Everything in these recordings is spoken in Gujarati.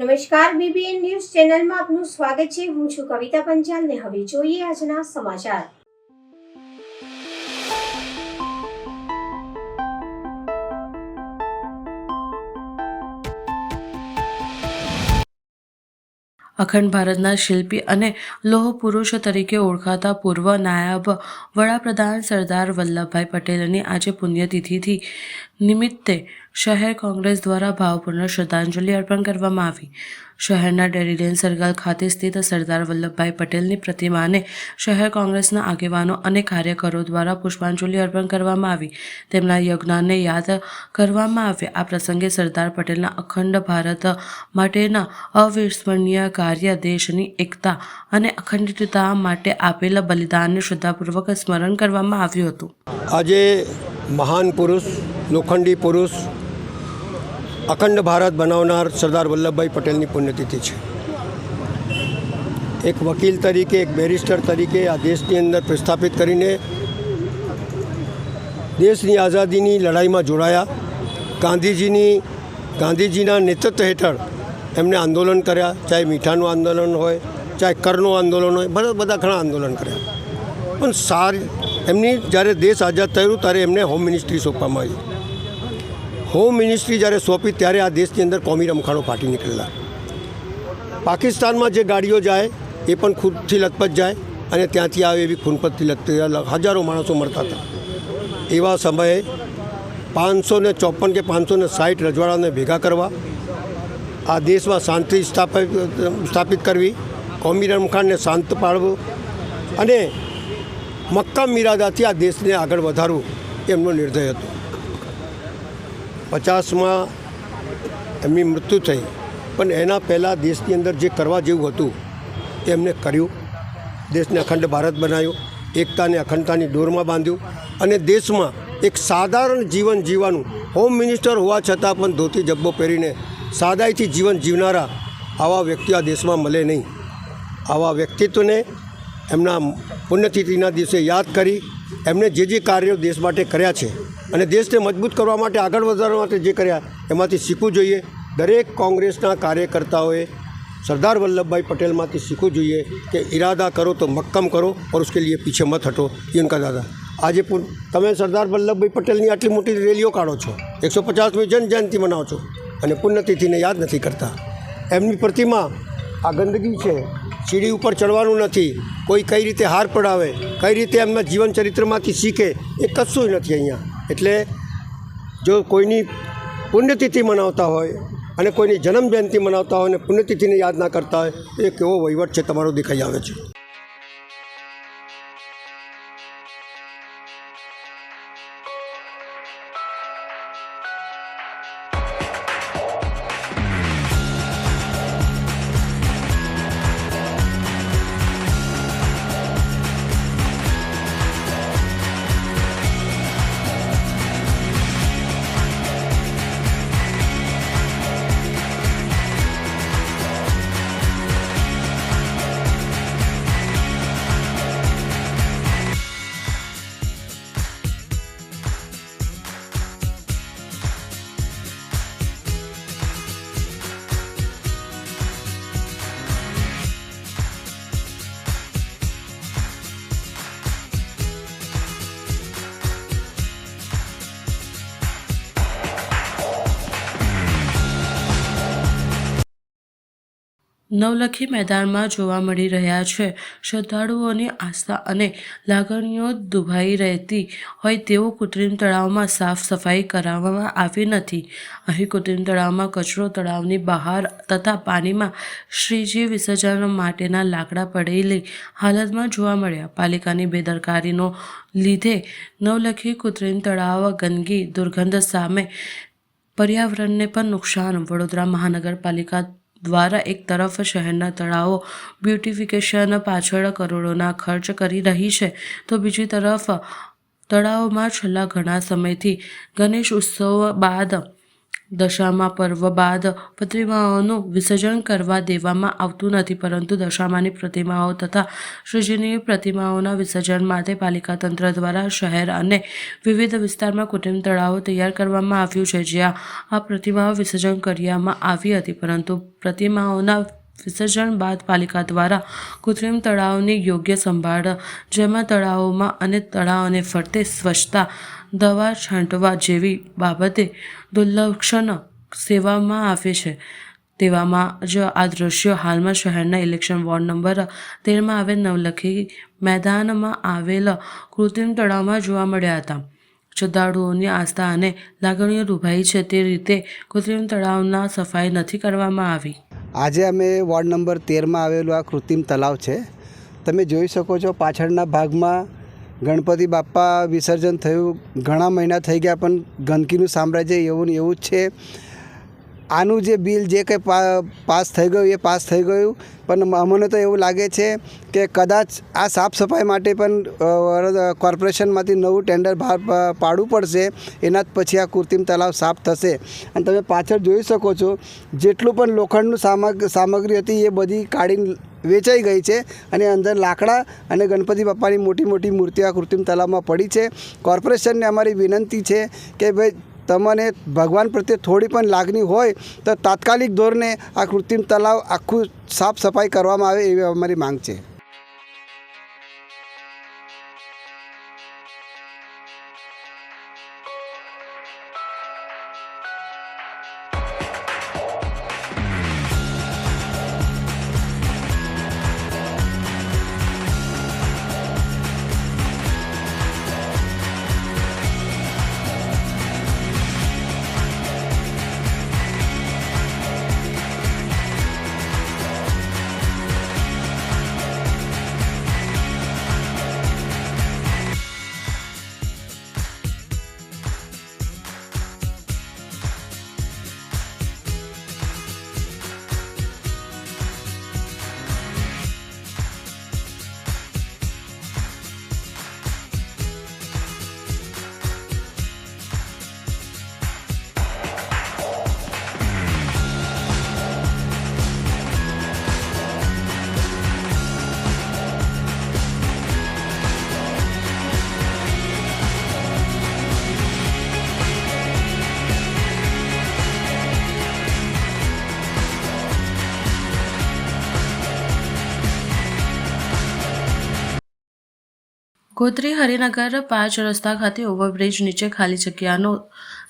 નમસ્કાર, બીબીએન ન્યૂઝ ચેનલમાં આપનું સ્વાગત છે. હું છું કવિતા પંચાલ ને હવે જોઈએ આજના સમાચાર. અખંડ ભારતના શિલ્પી અને લોહ પુરુષ તરીકે ઓળખાતા પૂર્વ નાયબ વડાપ્રધાન સરદાર વલ્લભભાઈ પટેલની આજે પુણ્યતિથિ નિમિત્તે શહેર કોંગ્રેસ દ્વારા ભાવપૂર્ણ શ્રદ્ધાંજલિ અર્પણ કરવામાં આવી. શહેરના ડેરી સર્કલ ખાતે સ્થિત સરદાર વલ્લભભાઈ પટેલની પ્રતિમાને શહેર કોંગ્રેસના આગેવાનો અને કાર્યકરો દ્વારા પુષ્પાંજલિ અર્પણ કરવામાં આવી. તેમના યોગદાનને યાદ કરવામાં આવ્યા. આ પ્રસંગે સરદાર પટેલના અખંડ ભારત માટેના અવિસ્મરણીય કાર્ય, દેશની એકતા અને અખંડિતતા માટે આપેલા બલિદાનને શ્રદ્ધાપૂર્વક સ્મરણ કરવામાં આવ્યું હતું. આજે મહાન પુરુષ, લોખંડી પુરુષ, અખંડ ભારત બનાવનાર સરદાર વલ્લભભાઈ પટેલની પુણ્યતિથિ છે. એક વકીલ તરીકે, એક બેરિસ્ટર તરીકે આ દેશની અંદર પ્રસ્થાપિત કરીને દેશની આઝાદીની લડાઈમાં જોડાયા. ગાંધીજીના નેતૃત્વ હેઠળ એમણે આંદોલન કર્યા, ચાહે મીઠાનું આંદોલન હોય, ચાહે કરનું આંદોલન હોય, બધા ઘણા આંદોલન કર્યા. પણ એમની જ્યારે દેશ આઝાદ થયું ત્યારે એમને હોમ મિનિસ્ટ્રી સોંપવામાં આવી. હોમ મિનિસ્ટ્રી જ્યારે સોંપી ત્યારે આ દેશની અંદર કોમી રમખાણો ફાટી નીકળેલા. પાકિસ્તાનમાં જે ગાડીઓ જાય એ પણ ખૂનથી લથપથ જાય અને ત્યાંથી આવે એવી ખૂનપતથી લથપથ હજારો માણસો મરતા હતા. એવા સમયે 554 કે 560 રજવાડાને ભેગા કરવા, આ દેશમાં શાંતિ સ્થાપિત કરવી, કોમી રમખાણને શાંત પાડવું અને મક્કમ ઇરાદાથી આ દેશને આગળ વધારવું એમનો નિર્ણય હતો. 50માં એમની મૃત્યુ થઈ, પણ એના પહેલાં દેશની અંદર જે કરવા જેવું હતું એ એમને કર્યું. દેશને અખંડ ભારત બનાવ્યો, એકતાને અખંડતાની દોરમાં બાંધ્યું અને દેશમાં એક સાધારણ જીવન જીવવાનું, હોમ મિનિસ્ટર હોવા છતાં પણ ધોતી જબ્બો પહેરીને સાદાઈથી જીવન જીવનારા આવા વ્યક્તિઓ આ દેશમાં મળે નહીં. આવા વ્યક્તિત્વને એમના પુણ્યતિથિના દિવસે યાદ કરી એમણે જે કાર્યો દેશ માટે કર્યા છે અને દેશને મજબૂત કરવા માટે, આગળ વધારવા માટે જે કર્યા એમાંથી શીખવું જોઈએ. દરેક કોંગ્રેસના કાર્યકર્તાઓએ સરદાર વલ્લભભાઈ પટેલમાંથી શીખવું જોઈએ કે ઇરાદા કરો તો મક્કમ કરો और उसके लिए पीछे मत हटो. ये उनका दादा. આજે તમે સરદાર વલ્લભભાઈ પટેલની આટલી મોટી રેલીઓ કાઢો છો, 150મી જન્મજયંતિ મનાવો છો અને પુણ્યતિથિને યાદ નથી કરતા. એમની પ્રતિમા આ ગંદકી છે, સીડી ઉપર ચડવાનું નથી, કોઈ કઈ રીતે હાર પડાવે, કઈ રીતે એમના જીવન ચરિત્રમાંથી શીખે એ કશું નથી અહીંયા. એટલે જો કોઈની પુણ્યતિથિ મનાવતા હોય અને કોઈની જન્મજયંતિ મનાવતા હોય અને પુણ્યતિથિને યાદ ના કરતા હોય એ કેવો વહીવટ છે તમારો દેખાઈ આવે છે. નવલખી મેદાનમાં જોવા મળી રહ્યા છે. શ્રદ્ધાળુઓની આસ્થા અને લાગણીઓ દુભાઈ રહેતી હોય તેવું કૃત્રિમ તળાવમાં સાફ સફાઈ કરાવવામાં આવી નથી. અહીં કૃત્રિમ તળાવમાં કચરો, તળાવની બહાર તથા પાણીમાં શ્રીજી વિસર્જન માટેના લાકડા પડેલી હાલતમાં જોવા મળ્યા. પાલિકાની બેદરકારીનો લીધે નવલખી કૃત્રિમ તળાવ ગંદકી, દુર્ગંધ સામે પર્યાવરણને પણ નુકસાન. વડોદરા મહાનગરપાલિકા દ્વારા એક તરફ શહેરના તળાવો બ્યુટિફિકેશન પાછળ કરોડોના ખર્ચ કરી રહી છે, તો બીજી તરફ તળાવોમાં છેલ્લા ઘણા સમયથી ગણેશ ઉત્સવ બાદ દશામા પર્વ બાદ પ્રતિમાઓનું વિસર્જન કરવા દેવામાં આવતું નથી, પરંતુ દશામાની પ્રતિમાઓ તથા શ્રીજીની પ્રતિમાઓના વિસર્જન માટે પાલિકા તંત્ર દ્વારા શહેર અને વિવિધ વિસ્તારમાં કૃત્રિમ તળાવો તૈયાર કરવામાં આવ્યું છે, જ્યાં આ પ્રતિમાઓ વિસર્જન કરવામાં આવી હતી. પરંતુ પ્રતિમાઓના વિસર્જન બાદ પાલિકા દ્વારા કૃત્રિમ તળાવની યોગ્ય સંભાળ, જેમાં તળાવોમાં અને તળાવને ફરતે સ્વચ્છતા, દવા છાંટવા જેવી બાબતે દુર્લક્ષણ સેવામાં આવે છે. તેવામાં જ આ દ્રશ્યો હાલમાં શહેરના ઇલેક્શન વોર્ડ નંબર 13માં આવેલ નવલખી મેદાનમાં આવેલ કૃત્રિમ તળાવમાં જોવા મળ્યા હતા. શ્રદ્ધાળુઓની આસ્થા અને લાગણીઓ દુભાઈ છે તે રીતે કૃત્રિમ તળાવના સફાઈ નથી કરવામાં આવી. આજે અમે વોર્ડ નંબર 13માં આવેલું આ કૃત્રિમ તલાવ છે. તમે જોઈ શકો છો પાછળના ભાગમાં ગણપતિ બાપ્પા વિસર્જન થયું, ઘણા મહિના થઈ ગયા પણ ગંદકીનું સામ્રાજ્ય એવું ને એવું જ છે. આનું જે બિલ જે કંઈ પાસ થઈ ગયું એ પાસ થઈ ગયું, પણ અમને તો એવું લાગે છે કે કદાચ આ સાફ સફાઈ માટે પણ કોર્પોરેશનમાંથી નવું ટેન્ડર બહાર પાડવું પડશે. એના જ પછી આ કૃત્રિમ તલાવ સાફ થશે. અને તમે પાછળ જોઈ શકો છો જેટલું પણ લોખંડનું સામગ્રી હતી એ બધી કાઢીને વેચાઈ ગઈ છે અને અંદર લાકડા અને ગણપતિ બાપ્પાની મોટી મોટી મૂર્તિઓ આ કૃત્રિમ તલાવમાં પડી છે. કોર્પોરેશનને અમારી વિનંતી છે કે ભાઈ તમને ભગવાન પ્રત્યે થોડી પણ લાગણી હોય તો તાત્કાલિક ધોરણે આ કૃત્રિમ તલાવ આખું સાફ સફાઈ કરવામાં આવે એવી અમારી માંગ છે. ગોત્રી હરિનગર 5 રસ્તા ખાતે ઓવરબ્રિજ નીચે ખાલી જગ્યાનો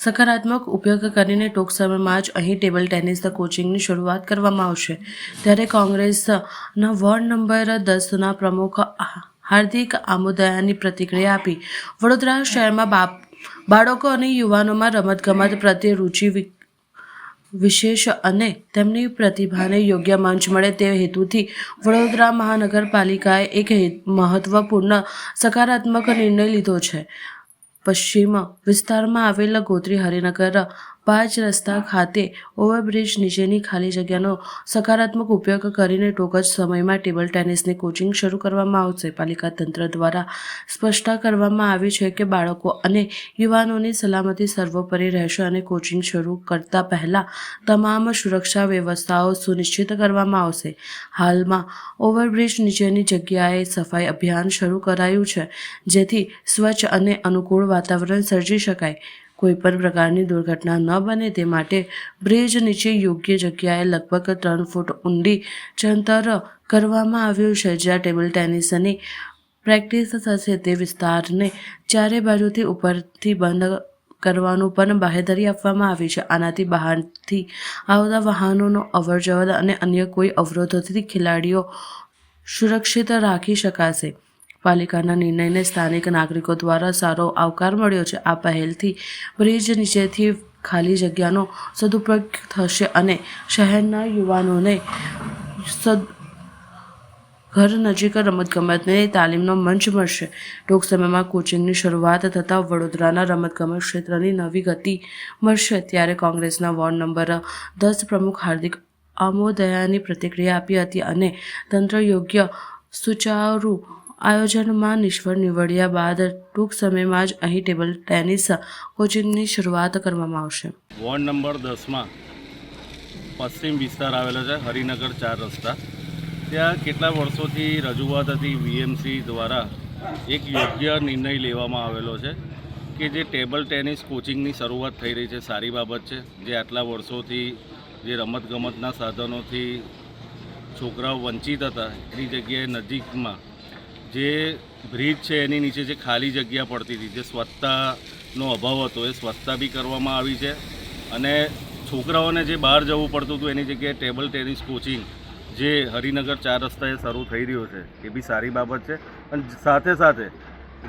સકારાત્મક ઉપયોગ કરીને ટૂંક સમયમાં જ અહીં ટેબલ ટેનિસ કોચિંગની શરૂઆત કરવામાં આવશે. ત્યારે કોંગ્રેસના વોર્ડ નંબર 10ના પ્રમુખ હાર્દિક આમોદયાની પ્રતિક્રિયા આપી. વડોદરા શહેરમાં બાળકો અને યુવાનોમાં રમતગમત પ્રત્યે રુચિ વિશેષ અને તેમની પ્રતિભાને યોગ્ય મંચ મળે તે હેતુથી વડોદરા મહાનગરપાલિકાએ એક મહત્વપૂર્ણ સકારાત્મક નિર્ણય લીધો છે. પશ્ચિમ વિસ્તારમાં આવેલ ગોત્રી હરિનગર 5 રસ્તા ખાતે ઓવરબ્રિજ નીચેની ખાલી જગ્યાનો સકારાત્મક ઉપયોગ કરીને ટૂંક જ સમયમાં ટેબલ ટેનિસની કોચિંગ શરૂ કરવામાં આવશે. પાલિકા તંત્ર દ્વારા સ્પષ્ટતા કરવામાં આવી છે કે બાળકો અને યુવાનોની સલામતી સર્વોપરી રહેશે અને કોચિંગ શરૂ કરતા પહેલા તમામ સુરક્ષા વ્યવસ્થાઓ સુનિશ્ચિત કરવામાં આવશે. હાલમાં ઓવરબ્રિજ નીચેની જગ્યાએ સફાઈ અભિયાન શરૂ કરાયું છે, જેથી સ્વચ્છ અને અનુકૂળ વાતાવરણ સર્જી શકાય. કોઈપણ પ્રકારની દુર્ઘટના ન બને તે માટે બ્રિજ નીચે યોગ્ય જગ્યાએ લગભગ 3 ફૂટ ઊંડી ચણતર કરવામાં આવ્યું છે, જ્યાં ટેબલ ટેનિસની પ્રેક્ટિસ થશે. તે વિસ્તારને ચારે બાજુથી ઉપરથી બંધ કરવાનું પણ બાહેધરી આપવામાં આવી છે. આનાથી બહારથી આવતા વાહનોનો અવરજવર અને અન્ય કોઈ અવરોધોથી ખેલાડીઓ સુરક્ષિત રાખી શકાશે. પાલિકાના નિર્ણયને સ્થાનિક નાગરિકો દ્વારા સારો આવકાર મળ્યો છે. આ પહેલથી બ્રિજ નીચેથી ખાલી જગ્યાનો સદુપયોગ થશે અને શહેરના યુવાનોને ઘર નજીક રમતગમતની તાલીમનો મંચ મળશે. ટૂંક સમયમાં કોચિંગની શરૂઆત થતાં વડોદરાના રમતગમત ક્ષેત્રની નવી ગતિ મળશે. ત્યારે કોંગ્રેસના વોર્ડ નંબર 10 પ્રમુખ હાર્દિક આમોદયાની પ્રતિક્રિયા આપી હતી અને તંત્ર યોગ્ય સુચારુ આયોજનમાં નિષ્ફળ નીવડ્યા બાદ ટૂંક સમયમાં જ અહીં ટેબલ ટેનિસ કોચિંગની શરૂઆત કરવામાં આવશે. વોર્ડ નંબર 10માં પશ્ચિમ વિસ્તાર આવેલો છે, હરિનગર 4 રસ્તા. ત્યાં કેટલા વર્ષોથી રજૂઆત હતી વીએમસી દ્વારા એક યોગ્ય નિર્ણય લેવામાં આવેલો છે કે જે ટેબલ ટેનિસ કોચિંગની શરૂઆત થઈ રહી છે. સારી બાબત છે. જે આટલા વર્ષોથી જે રમતગમતના સાધનોથી છોકરાઓ વંચિત હતા એની જગ્યાએ નજીકમાં જે બ્રિજ છે એની નીચે જે ખાલી જગ્યા પડતી હતી, જે સ્વચ્છતાનો અભાવ હતો, એ સ્વચ્છતા બી કરવામાં આવી છે. અને છોકરાઓને જે બહાર જવું પડતું હતું એની જગ્યાએ ટેબલ ટેનિસ કોચિંગ જે હરિનગર 4 રસ્તાએ શરૂ થઈ રહ્યો છે એ બી સારી બાબત છે. અને સાથે સાથે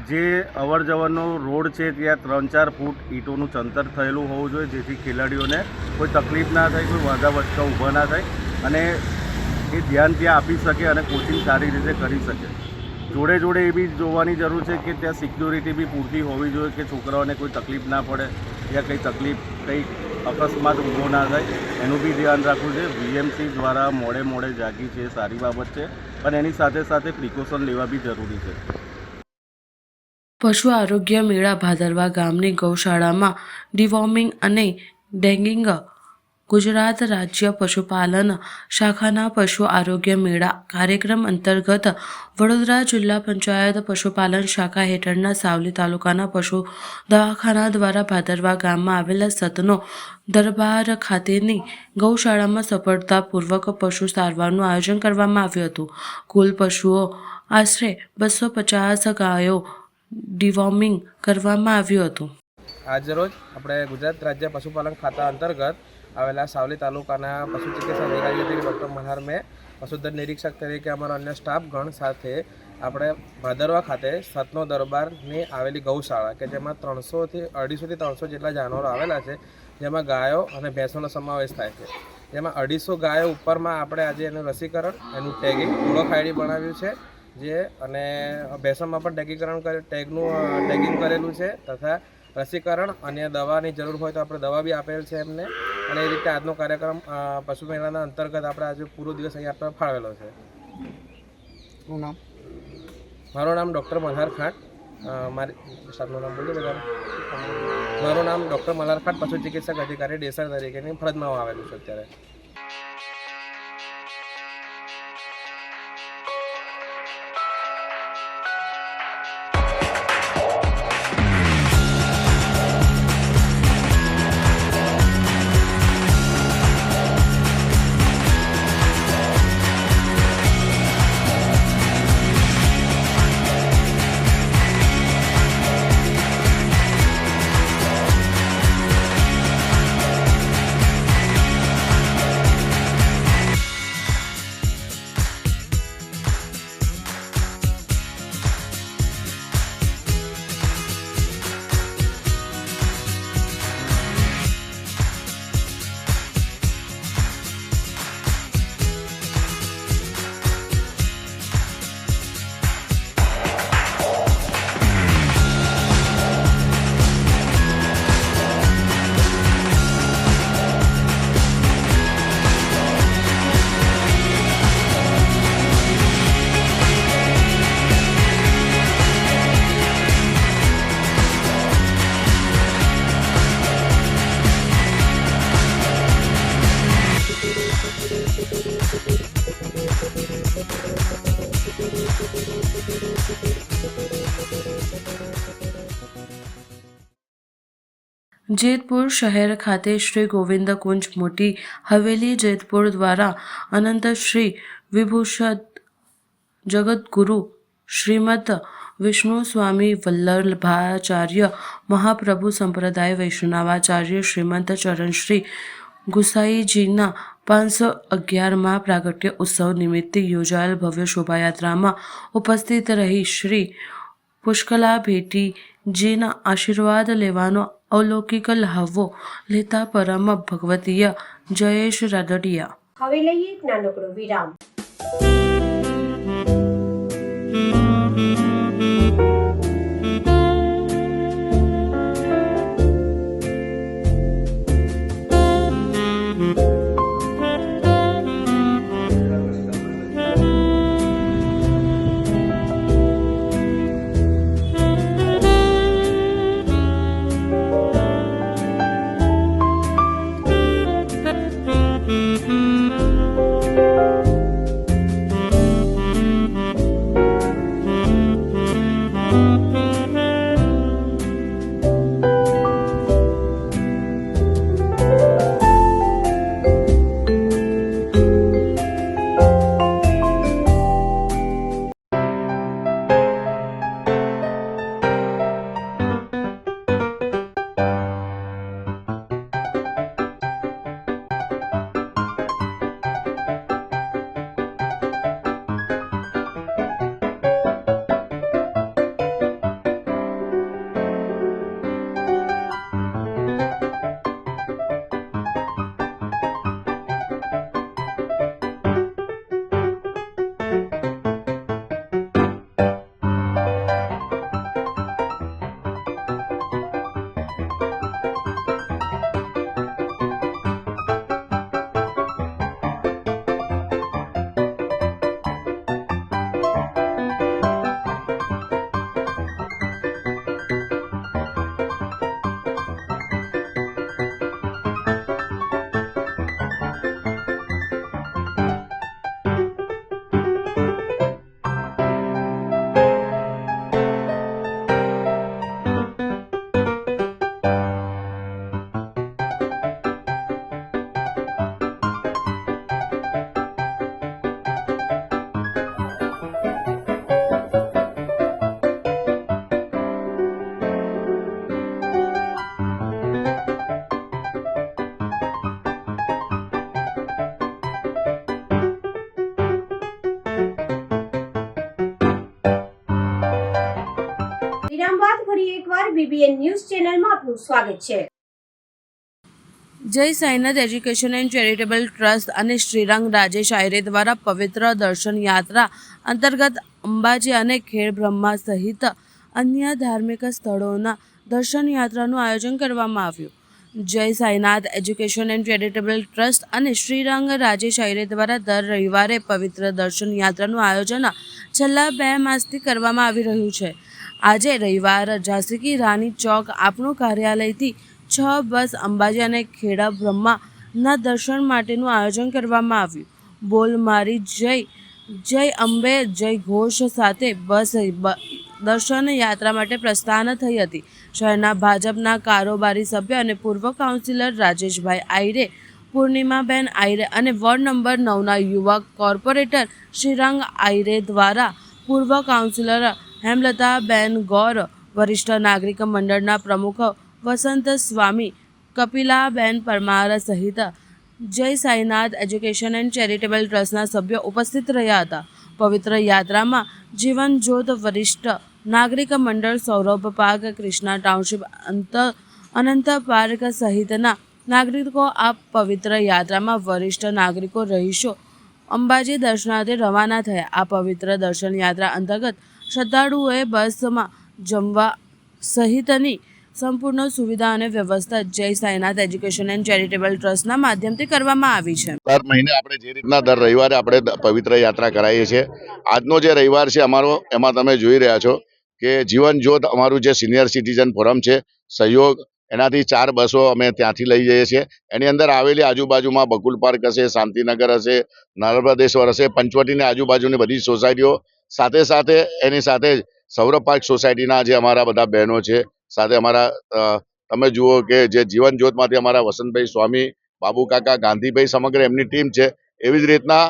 જે અવર જવરનો રોડ છે ત્યાં 3-4 ફૂટ ઈંટોનું ચંતર થયેલું હોવું જોઈએ, જેથી ખેલાડીઓને કોઈ તકલીફ ના થાય, કોઈ વાંધા વચકા ઊભા ના થાય અને એ ધ્યાન ત્યાં આપી શકે અને કોચિંગ સારી રીતે કરી શકે. જોડે જોડે એ બી જોવાની જરૂર છે કે ત્યાં સિક્યોરિટી બી પૂરતી હોવી જોઈએ કે છોકરાઓને કોઈ તકલીફ ના પડે યા કંઈ અકસ્માત ઊભો ના થાય, એનું બી ધ્યાન રાખવું છે. વીએમસી દ્વારા મોડે જાગી છે, સારી બાબત છે. પણ એની સાથે સાથે પ્રિકોશન લેવા બી જરૂરી છે. પશુ આરોગ્ય મેળા ભાદરવા ગામની ગૌશાળામાં ડિવોર્મિંગ અને ડેન્ગિંગ ગુજરાત રાજ્ય પશુપાલન શાખાના પશુ આરોગ્ય મેળા કાર્યક્રમ અંતર્ગત વડોદરા જિલ્લા પંચાયત પશુપાલન શાખા હેઠળના સાવલી તાલુકાના પશુ દવાખાના દ્વારા ભાદરવા ગામમાં આવેલા સતનો દરબાર ખાતેની ગૌશાળામાં સફળતાપૂર્વક પશુ સારવારનું આયોજન કરવામાં આવ્યું હતું. કુલ પશુઓ આશરે 250 ગાયો ડિવોર્મિંગ કરવામાં આવ્યું હતું. આજરોજ આપણે ગુજરાત રાજ્ય પશુપાલન ખાતા અંતર્ગત આવેલા સાવલી તાલુકાના પશુ ચિકિત્સા અધિકારી ડૉક્ટર મલ્હાર મેં પશુધન નિરીક્ષક તરીકે અમારા અન્ય સ્ટાફગણ સાથે આપણે ભાદરવા ખાતે સતનો દરબારની આવેલી ગૌશાળા કે જેમાં 250 થી 300 જેટલા જાનવરો આવેલા છે, જેમાં ગાયો અને ભેંસોનો સમાવેશ થાય છે. જેમાં 250 ગાયો ઉપરમાં આપણે આજે એનું રસીકરણ, એનું ટેગિંગ, ઓળખ આઈડી બનાવ્યું છે જે અને ભેંસોમાં પણ ટેગિંગ કરેલું છે તથા રસીકરણ અને દવાની જરૂર હોય તો આપણે દવા બી આપેલ છે એમને. અને એ રીતે આજનો કાર્યક્રમ પશુ મેળાના અંતર્ગત આપણે આજે પૂરો દિવસ અહીં આપણે ફાળવેલો છે. મારું નામ ડૉક્ટર મલ્હાર ખાટ. મારી સ્ટાફનું નામ બોલી બધા. મારું નામ ડૉક્ટર મલ્હાર ખાટ, પશુ ચિકિત્સક અધિકારી ડેસર તરીકેની ફરજમાં આવેલું છે અત્યારે. જેતપુર શહેર ખાતે શ્રી ગોવિંદ કુંજ મોટી હવેલી જેતપુર દ્વારા અનંત શ્રી વિભૂષણ જગતગુરુ શ્રીમદ વિષ્ણુ સ્વામી વલ્લભાચાર્ય મહાપ્રભુ સંપ્રદાય વૈષ્ણવાચાર્ય શ્રીમંત ચરણ શ્રી ગુસાઈજીના 511માં પ્રાગટ્ય ઉત્સવ નિમિત્તે યોજાયેલ ભવ્ય શોભાયાત્રામાં ઉપસ્થિત રહી શ્રી પુષ્કલા ભેટીજીના આશીર્વાદ લેવાનો અલૌકિક લહાવો લેતા પરમ ભગવતીય જયેશ રાદડિયા. હવે લઈએ એક નાનકડો વિરામ. વિરામ બાદ ફરી એકવાર બીબીએન ન્યૂઝ ચેનલમાં આપનું સ્વાગત છે. જય Sainath education and charitable trust અને શ્રીરંગ રાજેશ આયરે દ્વારા પવિત્ર દર્શન યાત્રા અંતર્ગત અંબાજી અને ખેડ બ્રહ્મા સહિત અન્ય ધાર્મિક સ્થળોના દર્શન યાત્રાનું આયોજન કરવામાં આવ્યું. જય Sainath education and charitable trust અને શ્રીરંગ રાજેશ આયરે દ્વારા દર રવિવારે પવિત્ર દર્શન યાત્રાનું આયોજન છેલ્લા 2 માસથી કરવામાં આવી રહ્યું છે. આજે રવિવાર ઝાંસી કી રાની ચોક આપણું કાર્યાલયથી 6 બસ અંબાજી અને ખેડા બ્રહ્માના દર્શન માટેનું આયોજન કરવામાં આવ્યું. બોલ મારી જય જય અંબે જય ઘોષ સાથે બસ દર્શન યાત્રા માટે પ્રસ્થાન થઈ હતી. શહેરના ભાજપના કારોબારી સભ્ય અને પૂર્વ કાઉન્સિલર રાજેશભાઈ આયરે, પૂર્ણિમાબેન આયરે અને વોર્ડ નંબર 9ના યુવા કોર્પોરેટર શ્રીરંગ આયરે દ્વારા પૂર્વ કાઉન્સિલર હેમલતાબેન ગૌર, વરિષ્ઠ નાગરિક મંડળના પ્રમુખ વસંત સ્વામી, કપિલાબેન પરમાર સહિત જય સાઈનાથ એજ્યુકેશન એન્ડ ચેરિટેબલ ટ્રસ્ટના સભ્યો ઉપસ્થિત રહ્યા હતા. પવિત્ર યાત્રામાં જીવન જ્યોત, વરિષ્ઠ નાગરિક મંડળ, સૌરભ પાર્ક, કૃષ્ણા ટાઉનશીપ, અનંત પાર્ક સહિતના નાગરિકો આ પવિત્ર યાત્રામાં વરિષ્ઠ નાગરિકો, રહીશો અંબાજી દર્શનાર્થે રવાના થયા. આ પવિત્ર દર્શન યાત્રા અંતર્ગત શ્રદ્ધાળુઓએ બસમાં જમવા સહિતની સંપૂર્ણ સુવિધા અને વ્યવસ્થા જય સાઈનાથ એજ્યુકેશન એન્ડ ચેરિટેબલ ટ્રસ્ટના માધ્યમથી કરવામાં આવી છે. દર મહિને આપણે જે રીતના દર રવિવારે આપણે પવિત્ર યાત્રા કરાવીએ છીએ, આજનો જે રવિવાર છે અમારો, એમાં તમે જોઈ રહ્યા છો કે જીવન જ્યોત અમારું જે સિનિયર સિટીઝન ફોરમ છે, સહયોગ, એનાથી 4 બસો અમે ત્યાંથી લઈ જઈએ છીએ. એની અંદર આવેલી આજુબાજુમાં બકુલ પાર્ક હશે, શાંતિનગર હશે, નર્મદેશ્વર હશે, પંચવટીની આજુબાજુની બધી સોસાયટીઓ, સાથે સાથે એની સાથે જ સૌરભ પાર્ક સોસાયટીના જે અમારા બધા બહેનો છે, સાથે અમારા તમે જુઓ કે જે જીવન જ્યોતમાંથી અમારા વસંતભાઈ સ્વામી, બાબુ કાકા, ગાંધીભાઈ, સમગ્ર એમની ટીમ છે. એવી જ રીતના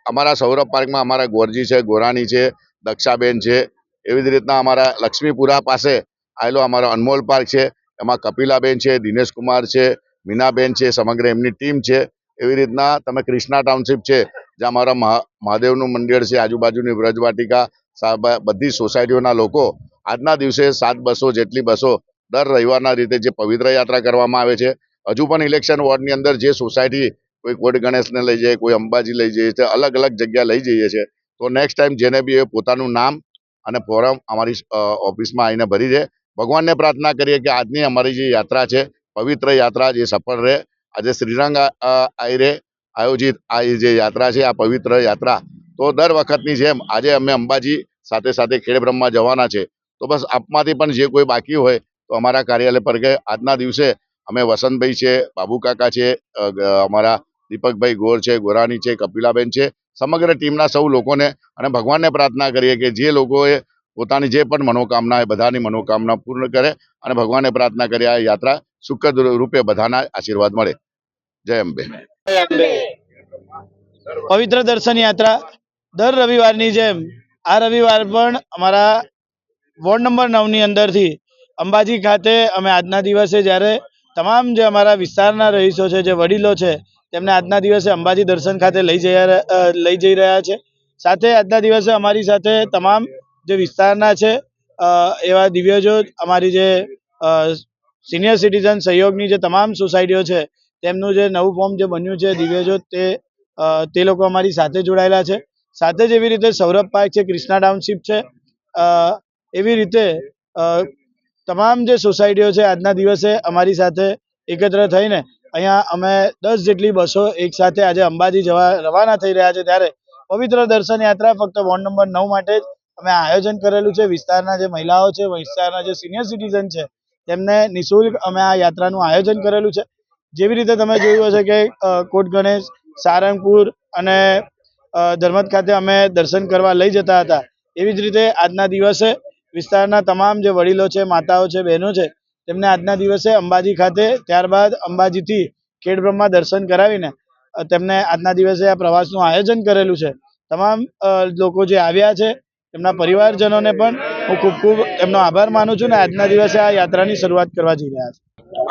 અમારા સૌરભ પાર્કમાં અમારા ગોરજી છે, ગોરાણી છે, દક્ષાબેન છે. એવી જ રીતના અમારા લક્ષ્મીપુરા પાસે આવેલો અમારો અનમોલ પાર્ક છે, એમાં કપિલાબેન છે, દિનેશ કુમાર છે, મીનાબેન છે, સમગ્ર એમની ટીમ છે. એવી રીતના તમે કૃષ્ણા ટાઉનશીપ છે, જ્યાં અમારા મહાદેવનું મંદિર છે, આજુબાજુની વ્રજવાટિકા, બધી સોસાયટીઓના લોકો આજના દિવસે 7 બસો જેટલી બસો દર રવિવારના રીતે જે પવિત્ર યાત્રા કરવામાં આવે છે. હજુ પણ ઇલેક્શન વોર્ડની અંદર જે સોસાયટી કોઈ કોટ ગણેશને લઈ જાય, કોઈ અંબાજી લઈ જઈએ છે, અલગ અલગ જગ્યા લઈ જઈએ છે. તો નેક્સ્ટ ટાઈમ જેને બી એ પોતાનું નામ અને ફોરમ અમારી ઓફિસમાં આવીને ભરી દે. ભગવાનને પ્રાર્થના કરીએ કે આજની અમારી જે યાત્રા છે, પવિત્ર યાત્રા, જે સફળ રહે. આજે શ્રીરંગ આયરે આયોજિત આ જે યાત્રા છે, આ પવિત્ર યાત્રા, તો દર વખતની જેમ આજે અમે અંબાજી સાથે સાથે ખેડ બ્રહ્મા જવાના છે. તો બસ આપમાંથી પણ જે કોઈ બાકી હોય તો અમારા કાર્યાલય પર કે આજના દિવસે અમે વસંતભાઈ છે, બાબુ કાકા છે, અમારા દીપકભાઈ ગોર છે, ગોરાણી છે, કપિલાબેન છે, સમગ્ર ટીમના સૌ લોકોને અને ભગવાનને પ્રાર્થના કરીએ કે જે લોકોએ પોતાની જે પણ મનોકામના એ બધાની મનોકામના પૂર્ણ કરે અને ભગવાને પ્રાર્થના કરી આ યાત્રા સુખદ રૂપે બધાના આશીર્વાદ મળે. જય અંબે. પવિત્ર દર્શન યાત્રા દર રવિવારની જેમ આ રવિવાર પણ અમારા વોર્ડ નંબર 9ની અંદરથી અંબાજી ખાતે અમે આજના દિવસે જ્યારે તમામ જે અમારા વિસ્તારના રહીશો છે, જે વડીલો છે, તેમને આજના દિવસે અંબાજી દર્શન ખાતે લઈ જઈ રહ્યા છે. સાથે આજના દિવસે અમારી સાથે તમામ જે વિસ્તારના છે એવા દિવ્યજ્યોત, અમારી જે સિનિયર સિટીઝન સહયોગની જે તમામ સોસાયટીઓ છે તેમનું જે નવું ફોર્મ જે બન્યું છે દિવ્યજ્યોત, તે લોકો અમારી સાથે જોડાયેલા છે. સાથે જ એવી રીતે સૌરભ પાર્ક છે, ક્રિષ્ના ટાઉનશીપ છે, એવી રીતે તમામ જે સોસાયટીઓ છે આજના દિવસે અમારી સાથે એકત્ર થઈને અહીંયા અમે 10 જેટલી બસો એક સાથે આજે અંબાજી જવા રવાના થઈ રહ્યા છે. ત્યારે પવિત્ર દર્શન યાત્રા ફક્ત વોર્ડ નંબર 9 માટે જ અમે આયોજન કરેલું છે. વિસ્તારના જે મહિલાઓ છે, વિસ્તારના જે સિનિયર સિટીઝન છે, તેમને નિઃશુલ્ક અમે આ યાત્રાનું આયોજન કરેલું છે. જેવી રીતે તમે જોયું હશે કે કોટ ગણેશ, સારંગપુર અને ધર્મદ ખાતે અમે દર્શન કરવા લઈ જતા હતા, એવી જ રીતે આજના દિવસે વિસ્તારના તમામ જે વડીલો છે, માતાઓ છે, બહેનો છે, તેમને આજના દિવસે અંબાજી ખાતે, ત્યારબાદ અંબાજીથી ખેડબ્રહ્મા દર્શન કરાવીને તેમને આજના દિવસે આ પ્રવાસનું આયોજન કરેલું છે. તમામ લોકો જે આવ્યા છે તેમના પરિવારજનોને પણ હું ખૂબ ખૂબ એમનો આભાર માનું છું ને આજના દિવસે આ યાત્રાની શરૂઆત કરવા જઈ રહ્યા છે.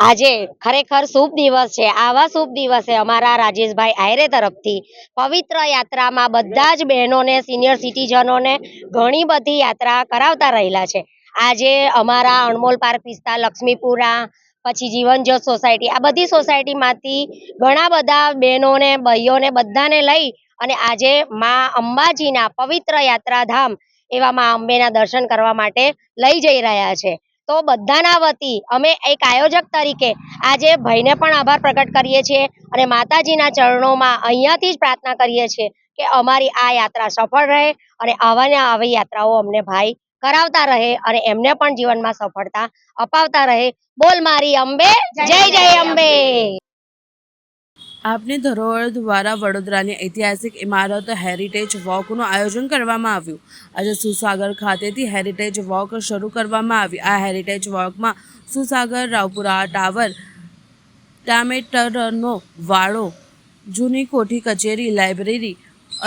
આજે ખરેખર શુભ દિવસ છે. આવા શુભ દિવસે અમારા રાજેશભાઈ આયરે તરફથી પવિત્ર યાત્રામાં બધા જ બહેનોને, સિનિયર સિટીઝનોને ઘણી બધી યાત્રા કરાવતા રહેલા છે. આજે અમારા અણમોલ પાર્ક વિસ્તાર, લક્ષ્મીપુરા, પછી જીવનજ્યોત સોસાયટી, આ બધી સોસાયટીમાંથી ઘણા બધા બહેનોને, ભાઈઓને બધાને લઈ અને આજે માં અંબાજીના પવિત્ર યાત્રાધામ એવા માં અંબેના દર્શન કરવા માટે લઈ જઈ રહ્યા છે. તો બધાના વતી અમે એક આયોજક તરીકે આજે ભાઈને પણ આભાર પ્રકટ કરીએ છીએ અને માતાજીના ચરણોમાં અહીંયાથી જ પ્રાર્થના કરીએ છીએ કે અમારી આ યાત્રા સફળ રહે અને આવા ને આવી યાત્રાઓ અમને ભાઈ કરાવતા રહે અને એમને પણ જીવનમાં સફળતા અપાવતા રહે. બોલ મારી અંબે, જય જય અંબે. આપની ધરોહર દ્વારા વડોદરાની ઐતિહાસિક ઇમારત હેરિટેજ વોકનું આયોજન કરવામાં આવ્યું. આજે સુસાગર ખાતેથી હેરિટેજ વોક શરૂ કરવામાં આવી. આ હેરિટેજ વોકમાં સુસાગર, રાવપુરા ટાવર, ટામેટરનો વાડો, જૂની કોઠી કચેરી, લાઇબ્રેરી,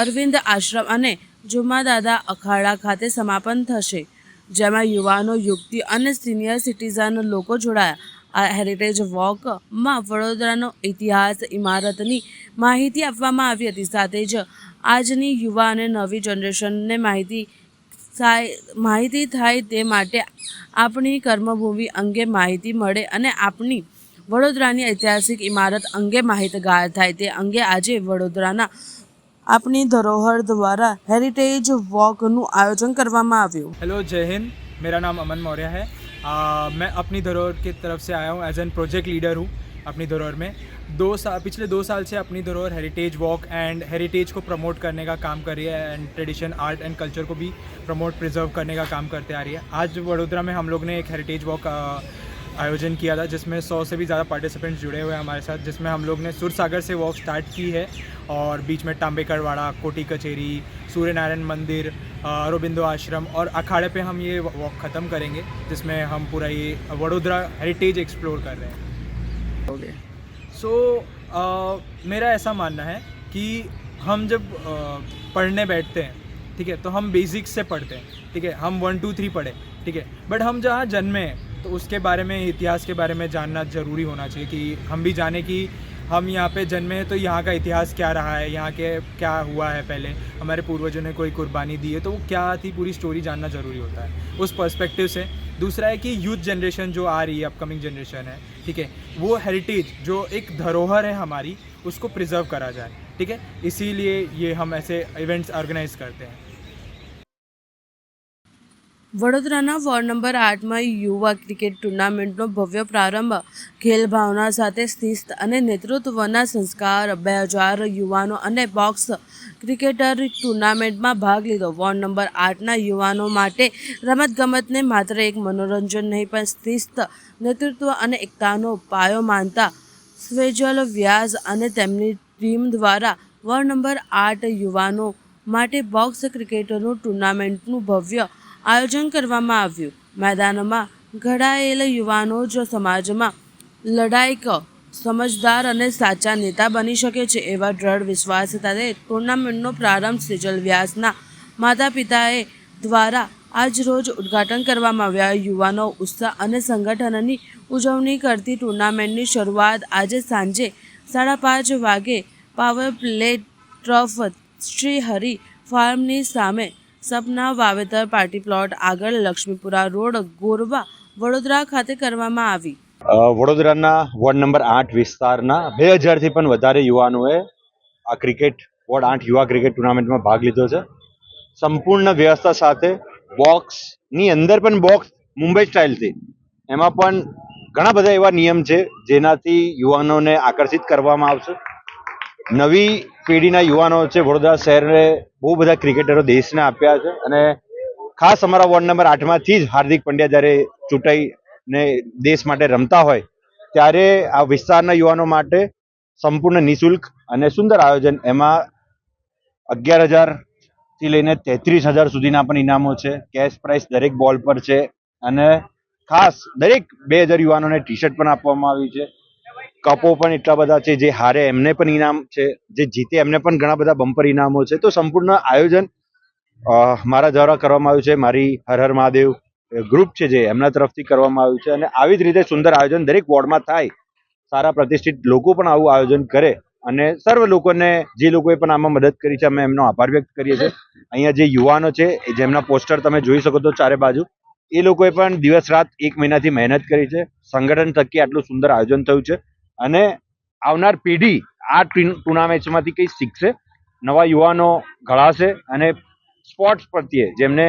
અરવિંદ આશ્રમ અને જુમાદાદા અખાડા ખાતે સમાપન થશે, જેમાં યુવાનો, યુવતી અને સિનિયર સિટીઝન લોકો જોડાયા. આ હેરિટેજ વોકમાં વડોદરાનો ઇતિહાસ, ઇમારતની માહિતી આપવામાં આવી હતી. સાથે જ આજની યુવા અને નવી જનરેશનને માહિતી થાય તે માટે આપણી કર્મભૂમિ અંગે માહિતી મળે અને આપણી વડોદરાની ઐતિહાસિક ઇમારત અંગે માહિતગાર થાય તે અંગે આજે વડોદરાના આપની ધરોહર દ્વારા हेरिटेज वॉकનું આયોજન કરવામાં આવ્યું. हेलो, जय हिंद. मेरा नाम अमन मौर्य है. मैं अपनी धरोहर की तरफ से आया हूँ. एज एन प्रोजेक्ट लीडर हूँ अपनी धरोहर में. पिछले 2 साल से अपनी धरोहर हेरिटेज वॉक एंड हेरिटेज को प्रमोट करने का काम कर रही है and tradition, art and culture को भी प्रमोट, प्रिजर्व करने का काम करते आ रही है. आज वडोदरा में हम लोग ने एक हेरिटेज वॉक आयोजन किया था जिसमें 100 से भी ज़्यादा पार्टिसिपेंट्स जुड़े हुए हैं हमारे साथ, जिसमें हम लोग ने सुरसागर से वॉक स्टार्ट की है और बीच में टाम्बेकरवाड़ा, कोठी कचेरी, सूर्य नारायण मंदिर, अरविंदो आश्रम और अखाड़े पे हम ये वॉक ख़त्म करेंगे, जिसमें हम पूरा ये वडोदरा हेरिटेज एक्सप्लोर कर रहे हैं. ओके, सो मेरा ऐसा मानना है कि हम जब पढ़ने बैठते हैं, ठीक है, तो हम बेसिक्स से पढ़ते हैं, ठीक है, हम 1 2 3 पढ़े, ठीक है, बट हम जहाँ जन्मे तो उसके बारे में, इतिहास के बारे में जानना ज़रूरी होना चाहिए कि हम भी जाने कि हम यहाँ पे जन्मे हैं तो यहाँ का इतिहास क्या रहा है, यहाँ के क्या हुआ है, पहले हमारे पूर्वजों ने कोई कुर्बानी दी है तो वो क्या थी, पूरी स्टोरी जानना ज़रूरी होता है उस पर्सपेक्टिव से. दूसरा है कि यूथ जनरेशन जो आ रही है, अपकमिंग जनरेशन है, ठीक है, वो हेरिटेज जो एक धरोहर है हमारी, उसको प्रिजर्व करा जाए, ठीक है, इसीलिए ये हम ऐसे इवेंट्स ऑर्गेनाइज करते हैं. વડોદરાના વોર્ડ નંબર 8માં યુવા ક્રિકેટ ટુર્નામેન્ટનો ભવ્ય પ્રારંભ. ખેલ ભાવના સાથે શિસ્ત અને નેતૃત્વના સંસ્કાર. 2000 યુવાનો અને બોક્સ ક્રિકેટર ટુર્નામેન્ટમાં ભાગ લીધો. વોર્ડ નંબર 8ના યુવાનો માટે રમતગમતને માત્ર એક મનોરંજન નહીં પણ શિસ્ત, નેતૃત્વ અને એકતાનો પાયો માનતા સ્વેજલ વ્યાસ અને તેમની ટીમ દ્વારા વોર્ડ નંબર 8 યુવાનો માટે બોક્સ ક્રિકેટનું ટુર્નામેન્ટનું ભવ્ય આયોજન કરવામાં આવ્યું. મેદાનમાં ઘડાયેલ યુવાનો જ સમાજમાં લડાયક, સમજદાર અને સાચા નેતા બની શકે છે એવા દ્રઢ વિશ્વાસ સાથે ટુર્નામેન્ટનો પ્રારંભ સેજલ વ્યાસના માતા પિતાએ દ્વારા આજ રોજ ઉદ્ઘાટન કરવામાં આવ્યા. યુવાનો ઉત્સાહ અને સંગઠનની ઉજવણી કરતી ટુર્નામેન્ટની શરૂઆત આજે સાંજે 5:30 વાગે પાવર પ્લેટ ટ્રફ શ્રી હરિ ફાર્મની સામે સપના વાવેતર પાર્ટી પ્લોટ આગળ લક્ષ્મીપુરા રોડ, ગોરવા, વડોદરા ખાતે કરવામાં આવી. વડોદરાના વોર્ડ નંબર 8 વિસ્તારના 2000થી પણ વધારે યુવાનોએ આ ક્રિકેટ વોર્ડ 8 યુવા ક્રિકેટ ટુર્નામેન્ટમાં ભાગ લીધો છે. સંપૂર્ણ વ્યવસ્થા સાથે બોક્સની અંદર પણ બોક્સ મુંબઈ સ્ટાઇલથી, એમાં પણ ઘણા બધા એવા નિયમ છે જેનાથી યુવાનોને આકર્ષિત કરવામાં આવશે. નવી પેઢીના યુવાનો છે. વડોદરા શહેરને બહુ બધા ક્રિકેટરો દેશને આપ્યા છે અને ખાસ અમારા વોર્ડ નંબર 8માંથી જ હાર્દિક પંડ્યા જ્યારે ચૂંટાઈને દેશ માટે રમતા હોય ત્યારે આ વિસ્તારના યુવાનો માટે સંપૂર્ણ નિઃશુલ્ક અને સુંદર આયોજન, એમાં 11,000થી લઈને 33,000 સુધીના પણ ઇનામો છે. કેશ પ્રાઇઝ દરેક બોલ પર છે અને ખાસ દરેક 2,000 યુવાનોને ટી શર્ટ પણ આપવામાં આવી છે. કપો પણ એટલા બધા છે. જે હારે એમને પણ ઇનામ છે, જે જીતે એમને પણ ઘણા બધા બમ્પર ઇનામો છે. તો સંપૂર્ણ આયોજન મારા દ્વારા કરવામાં આવ્યું છે. મારી હર હર મહાદેવ ગ્રુપ છે જે એમના તરફથી કરવામાં આવ્યું છે અને આવી જ રીતે સુંદર આયોજન દરેક વોર્ડમાં થાય. સારા પ્રતિષ્ઠિત લોકો પણ આવું આયોજન કરે અને સર્વ લોકોને, જે લોકોએ પણ આમાં મદદ કરી છે, અમે એમનો આભાર વ્યક્ત કરીએ છીએ. અહીંયા જે યુવાનો છે જેમના પોસ્ટર તમે જોઈ શકો તો ચારે બાજુ, એ લોકોએ પણ દિવસ રાત 1 મહિનાથી મહેનત કરી છે. સંગઠન થકી આટલું સુંદર આયોજન થયું છે અને આવનાર પેઢી આ ટુર્નામેન્ટમાંથી કંઈ શીખશે, નવા યુવાનો ઘડાશે અને સ્પોર્ટ્સ પ્રત્યે જેમને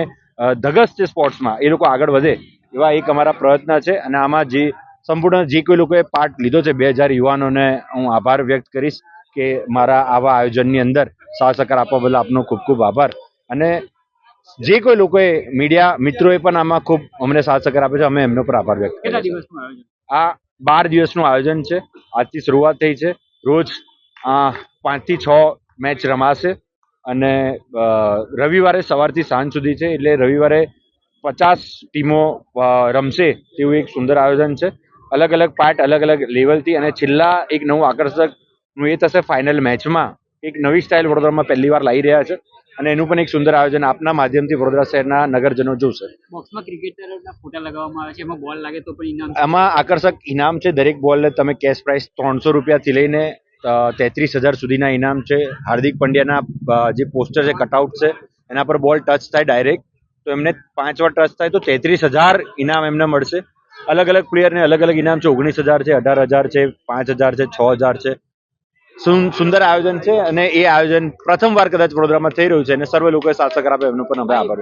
ધગશ છે સ્પોર્ટ્સમાં, એ લોકો આગળ વધે એવા એક અમારા પ્રયત્ન છે. અને આમાં જે સંપૂર્ણ જે કોઈ લોકોએ પાર્ટ લીધો છે 2000 યુવાનોને હું આભાર વ્યક્ત કરીશ કે મારા આવા આયોજનની અંદર સાથ સહકાર આપવા બદલ આપનો ખૂબ ખૂબ આભાર. અને જે કોઈ લોકોએ મીડિયા મિત્રોએ પણ આમાં ખૂબ અમને સાથ સહકાર આપે છે, અમે એમનો પર આભાર વ્યક્ત કરીએ છીએ. આ 12 દિવસનું આયોજન છે. આજથી શરૂઆત થઈ છે. રોજ 5 થી 6 મેચ રમાશે અને રવિવારે સવારથી સાંજ સુધી છે. એટલે રવિવારે 50 ટીમો રમશે તેવું એક સુંદર આયોજન છે. અલગ અલગ પાર્ટ, અલગ અલગ લેવલથી. અને છેલ્લા એક નવું આકર્ષકનું એ થશે, ફાઇનલ મેચમાં એક નવી સ્ટાઇલ વડોદરામાં પહેલી વાર લાવી રહ્યા છે અને એનું પણ એક સુંદર આયોજન આપના માધ્યમથી વડોદરા શહેરના નગરજનો જોશે. બોક્સમાં ક્રિકેટરના ફોટા લગાવવામાં આવે છે, એમાં બોલ લાગે તો પણ ઇનામ. આમાં આકર્ષક ઇનામ છે. દરેક બોલને તમે કેશ પ્રાઇઝ 300 રૂપિયાથી લઈને 33,000 સુધીના ઇનામ છે. હાર્દિક પંડ્યાના જે પોસ્ટર છે, કટઆઉટ છે, એના પર બોલ ટચ થાય ડાયરેક્ટ, તો એમને 5 વાર ટચ થાય તો 33,000 ઇનામ એમને મળશે. અલગ અલગ પ્લેયરને અલગ અલગ ઇનામ છે. 19,000 છે, 18,000 છે, 5,000 છે, 6,000 છે. સુંદર આયોજન છે અને એ આયોજન પ્રથમવાર કદાચ વડોદરામાં થઈ રહ્યું છે અને સર્વ લોકોએ સાથ સહકાર આપે એમનો પણ અમે આભાર.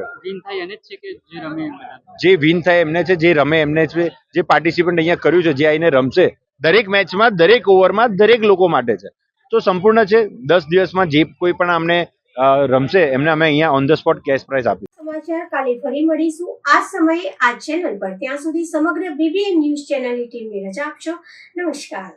જે વિન થાય એમને છે, જે રમે એમને છે, જે પાર્ટિસિપન્ટ અહીંયા કર્યું છે, જે આવીને રમશે, દરેક મેચમાં, દરેક ઓવરમાં, દરેક લોકો માટે છે. તો સંપૂર્ણ છે. 10 દિવસમાં જે કોઈ પણ અમને રમશે એમને અમે અહીંયા on the spot cache price આપીશું. સમાચાર કાલે ફરી મળીશું આ સમયે આ ચેનલ પર. ત્યાં સુધી સમગ્ર BBN ન્યૂઝ ચેનલની ટીમને રજા આપશો. નમસ્કાર.